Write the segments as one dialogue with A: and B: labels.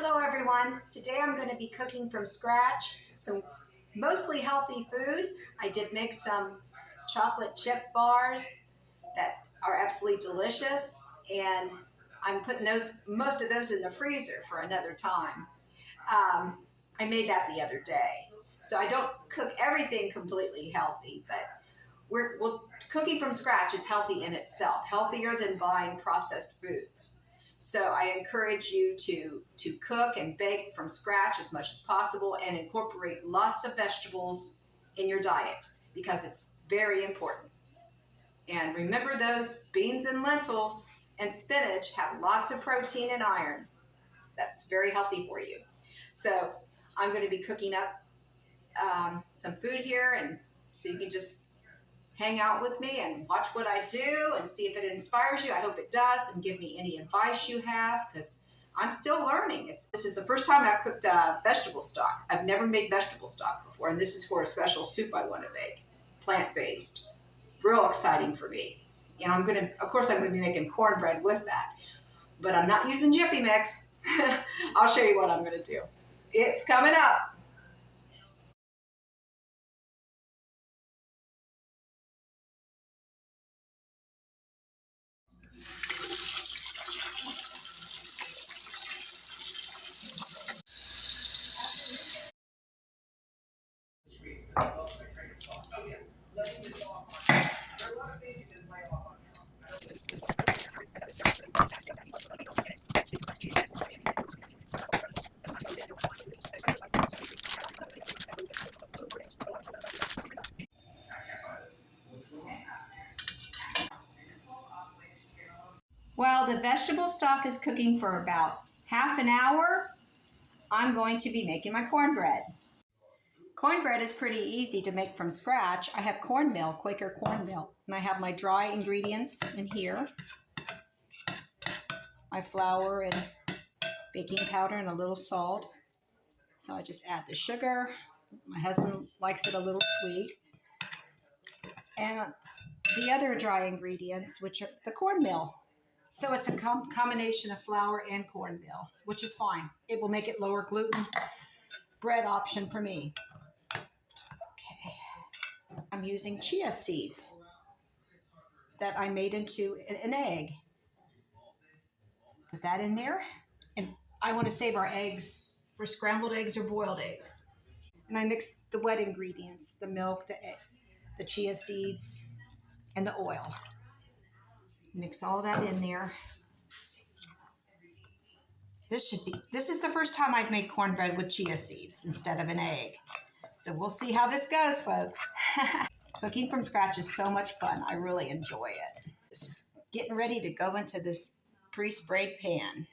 A: Hello everyone. Today I'm going to be cooking from scratch some mostly healthy food. I did make some chocolate chip bars that are absolutely delicious, and I'm putting most of those in the freezer for another time. I made that the other day. So I don't cook everything completely healthy, but cooking from scratch is healthy in itself, healthier than buying processed foods. So I encourage you to cook and bake from scratch as much as possible and incorporate lots of vegetables in your diet because it's very important. And remember, those beans and lentils and spinach have lots of protein and iron. That's very healthy for you. So I'm going to be cooking up some food here, and so you can just hang out with me and watch what I do and see if it inspires you. I hope it does, and give me any advice you have because I'm still learning. This is the first time I've cooked vegetable stock. I've never made vegetable stock before, and this is for a special soup I want to make, plant-based. Real exciting for me. And of course I'm going to be making cornbread with that, but I'm not using Jiffy Mix. I'll show you what I'm going to do. It's coming up. While the vegetable stock is cooking for about half an hour, I'm going to be making my cornbread. Cornbread is pretty easy to make from scratch. I have cornmeal, Quaker cornmeal, and I have my dry ingredients in here. My flour and baking powder and a little salt. So I just add the sugar. My husband likes it a little sweet. And the other dry ingredients, which are the cornmeal. So it's a combination of flour and cornmeal, which is fine. It will make it lower gluten bread option for me. Okay. I'm using chia seeds that I made into an egg. Put that in there. And I want to save our eggs for scrambled eggs or boiled eggs. And I mix the wet ingredients, the milk, the chia seeds, and the oil. Mix all that in there. This is the first time I've made cornbread with chia seeds instead of an egg. So we'll see how this goes, folks. Cooking from scratch is so much fun. I really enjoy it. This is getting ready to go into this pre-sprayed pan.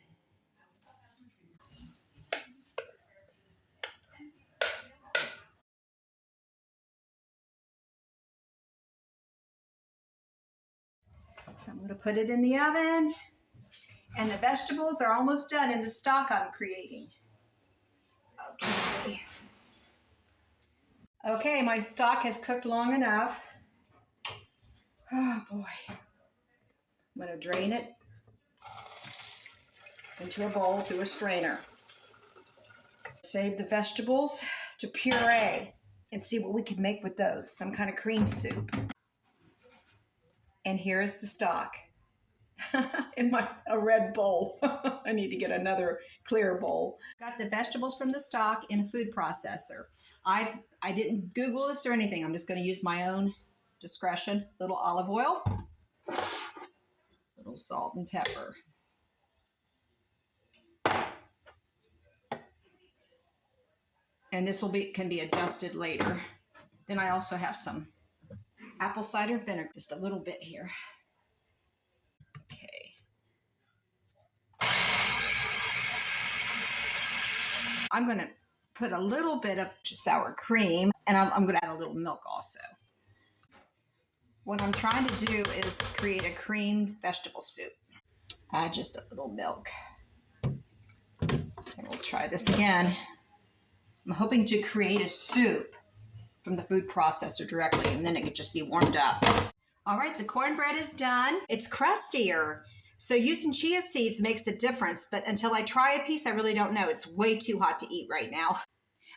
A: So I'm going to put it in the oven, and the vegetables are almost done in the stock I'm creating. Okay, my stock has cooked long enough. Oh boy. I'm going to drain it into a bowl through a strainer. Save the vegetables to puree and see what we can make with those. Some kind of cream soup. And here is the stock in a red bowl. I need to get another clear bowl. Got the vegetables from the stock in a food processor. I didn't Google this or anything. I'm just going to use my own discretion. Little olive oil, little salt and pepper. And this can be adjusted later. Then I also have some apple cider vinegar, just a little bit here. Okay. I'm going to put a little bit of sour cream, and I'm going to add a little milk also. What I'm trying to do is create a creamed vegetable soup. Add just a little milk. And we'll try this again. I'm hoping to create a soup from the food processor directly, and then it could just be warmed up. All right, the cornbread is done. It's crustier, So using chia seeds makes a difference, but until I try a piece, I really don't know. It's way too hot to eat right now.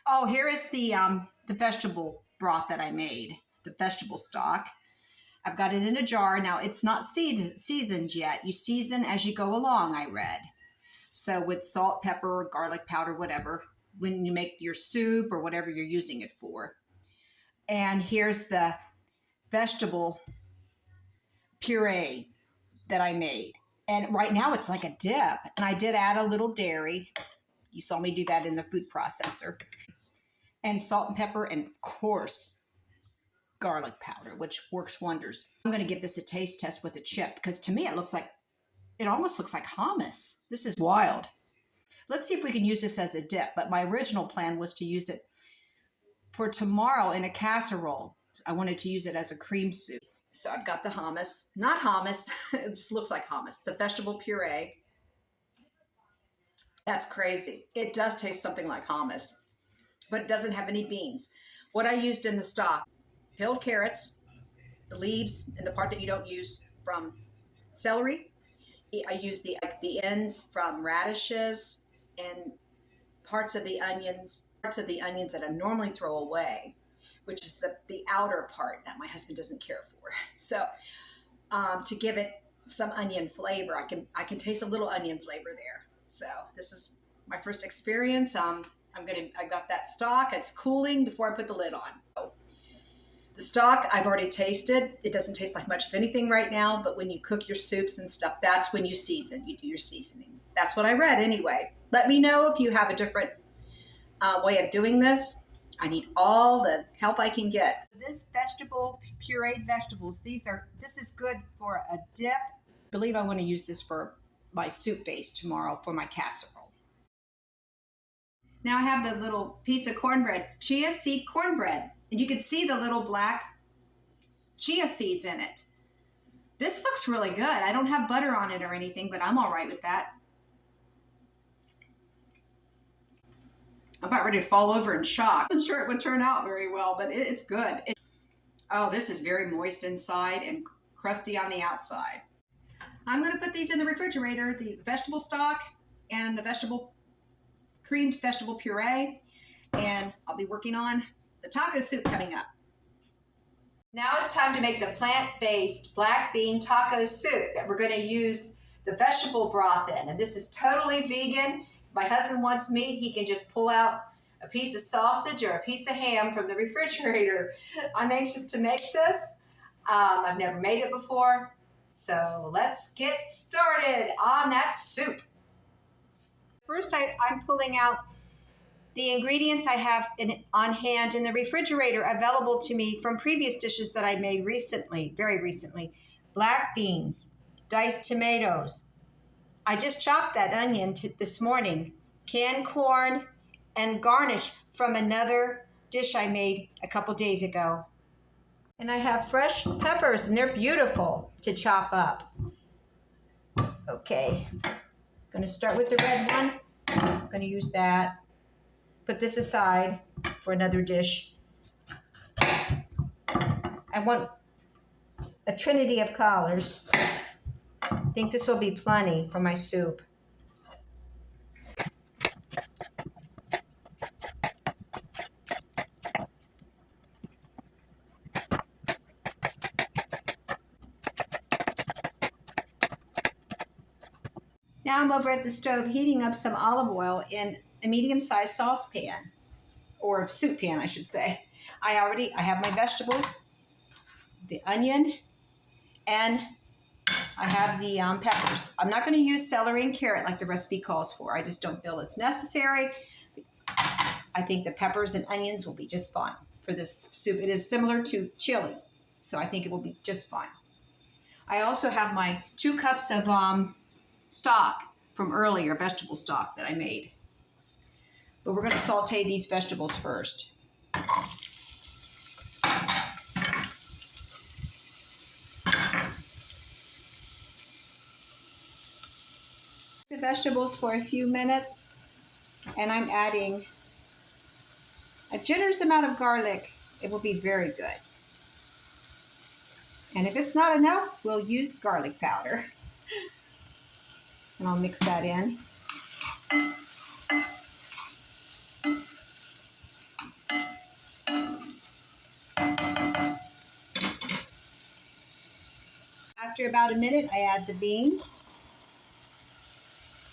A: Oh, here is the vegetable broth that I made, the vegetable stock. I've got it in a jar. Now, it's not seasoned yet. You season as you go along, I read. So with salt, pepper, garlic powder, whatever, when you make your soup or whatever you're using it for. And here's the vegetable puree that I made. And right now it's like a dip. And I did add a little dairy. You saw me do that in the food processor. And salt and pepper, and of course, garlic powder, which works wonders. I'm going to give this a taste test with a chip because to me it almost looks like hummus. This is wild. Let's see if we can use this as a dip. But my original plan was to use it for tomorrow in a casserole. I wanted to use it as a cream soup. So I've got the hummus, not hummus. It just looks like hummus. The vegetable puree. That's crazy. It does taste something like hummus, but it doesn't have any beans. What I used in the stock, peeled carrots, the leaves, and the part that you don't use from celery. I used the ends from radishes and parts of the onions that I normally throw away, which is the outer part that my husband doesn't care for. So to give it some onion flavor, I can taste a little onion flavor there. So this is my first experience. I got that stock. It's cooling before I put the lid on. The stock I've already tasted. It doesn't taste like much of anything right now, but when you cook your soups and stuff, that's when you season. You do your seasoning. That's what I read anyway. Let me know if you have a different way of doing this. I need all the help I can get. This vegetable, pureed vegetables, this is good for a dip. I believe I want to use this for my soup base tomorrow for my casserole. Now I have the little piece of cornbread, it's chia seed cornbread, and you can see the little black chia seeds in it. This looks really good. I don't have butter on it or anything, but I'm all right with that. I'm about ready to fall over in shock. I wasn't sure it would turn out very well, but it's good. Oh, this is very moist inside and crusty on the outside. I'm going to put these in the refrigerator, the vegetable stock and the creamed vegetable puree, and I'll be working on the taco soup coming up. Now it's time to make the plant-based black bean taco soup that we're going to use the vegetable broth in. And this is totally vegan. If my husband wants meat, he can just pull out a piece of sausage or a piece of ham from the refrigerator. I'm anxious to make this. I've never made it before. So let's get started on that soup. First, I'm pulling out the ingredients I have on hand in the refrigerator available to me from previous dishes that I made recently, very recently. Black beans, diced tomatoes. I just chopped that onion this morning. Canned corn and garnish from another dish I made a couple days ago. And I have fresh peppers, and they're beautiful to chop up. Okay, I'm going to start with the red one. I'm going to use that. Put this aside for another dish. I want a trinity of colors. I think this will be plenty for my soup. Now I'm over at the stove heating up some olive oil in a medium-sized saucepan, or soup pan, I should say. I have my vegetables, the onion, and I have the peppers. I'm not going to use celery and carrot like the recipe calls for. I just don't feel it's necessary. I think the peppers and onions will be just fine for this soup. It is similar to chili, so I think it will be just fine. I also have my 2 cups of stock from earlier, vegetable stock that I made. But we're going to saute these vegetables first. The vegetables for a few minutes, and I'm adding a generous amount of garlic. It will be very good. And if it's not enough, we'll use garlic powder. And I'll mix that in. After about a minute, I add the beans,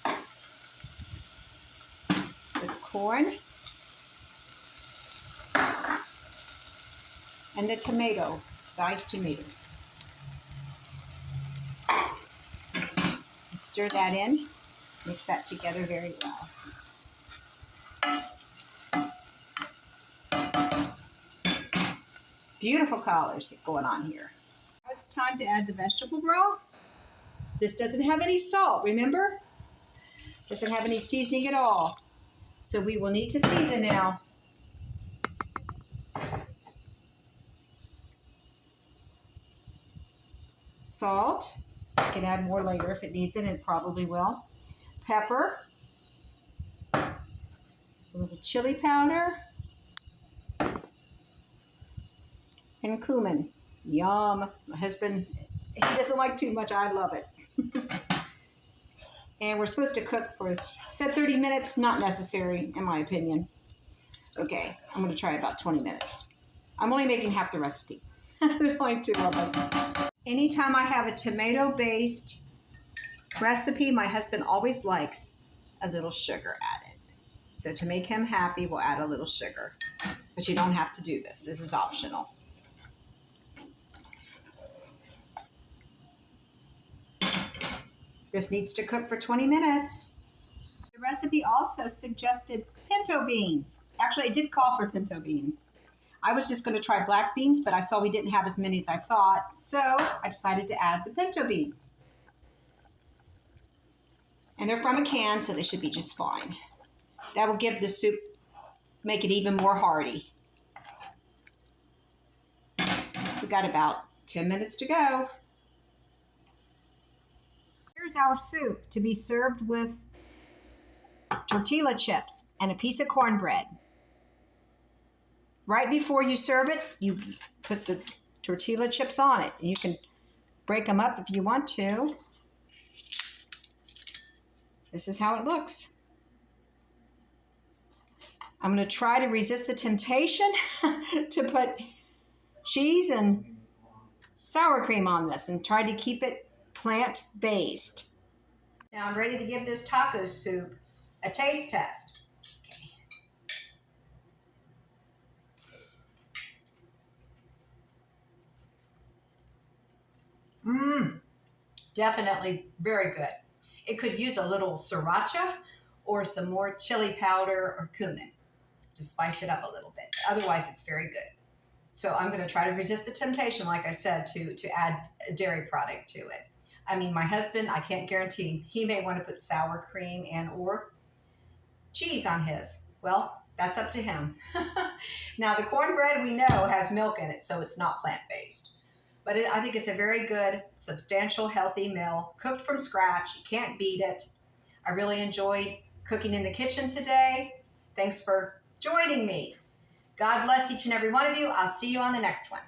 A: the corn, and the tomato, diced tomato. Stir that in, mix that together very well. Beautiful colors going on here. Now it's time to add the vegetable broth. This doesn't have any salt, remember? Doesn't have any seasoning at all. So we will need to season now. Salt. I can add more later if it needs it, and it probably will. Pepper. A little chili powder. And cumin. Yum. My husband, he doesn't like too much. I love it. And we're supposed to cook for, said 30 minutes. Not necessary, in my opinion. Okay, I'm going to try about 20 minutes. I'm only making half the recipe. There's only 2 of us. Anytime I have a tomato-based recipe, my husband always likes a little sugar added. So to make him happy, we'll add a little sugar. But you don't have to do this. This is optional. This needs to cook for 20 minutes. The recipe also suggested pinto beans. Actually, it did call for pinto beans. I was just going to try black beans, but I saw we didn't have as many as I thought, so I decided to add the pinto beans. And they're from a can, so they should be just fine. That will give the soup, make it even more hearty. We got about 10 minutes to go. Here's our soup to be served with tortilla chips and a piece of cornbread. Right before you serve it, you put the tortilla chips on it. And you can break them up if you want to. This is how it looks. I'm going to try to resist the temptation to put cheese and sour cream on this and try to keep it plant-based. Now I'm ready to give this taco soup a taste test. Definitely very good. It could use a little sriracha or some more chili powder or cumin to spice it up a little bit. Otherwise, it's very good. So I'm going to try to resist the temptation, like I said, to add a dairy product to it. I mean, my husband, I can't guarantee, he may want to put sour cream and or cheese on his. Well, that's up to him. Now, the cornbread we know has milk in it, so it's not plant-based. But I think it's a very good, substantial, healthy meal, cooked from scratch. You can't beat it. I really enjoyed cooking in the kitchen today. Thanks for joining me. God bless each and every one of you. I'll see you on the next one.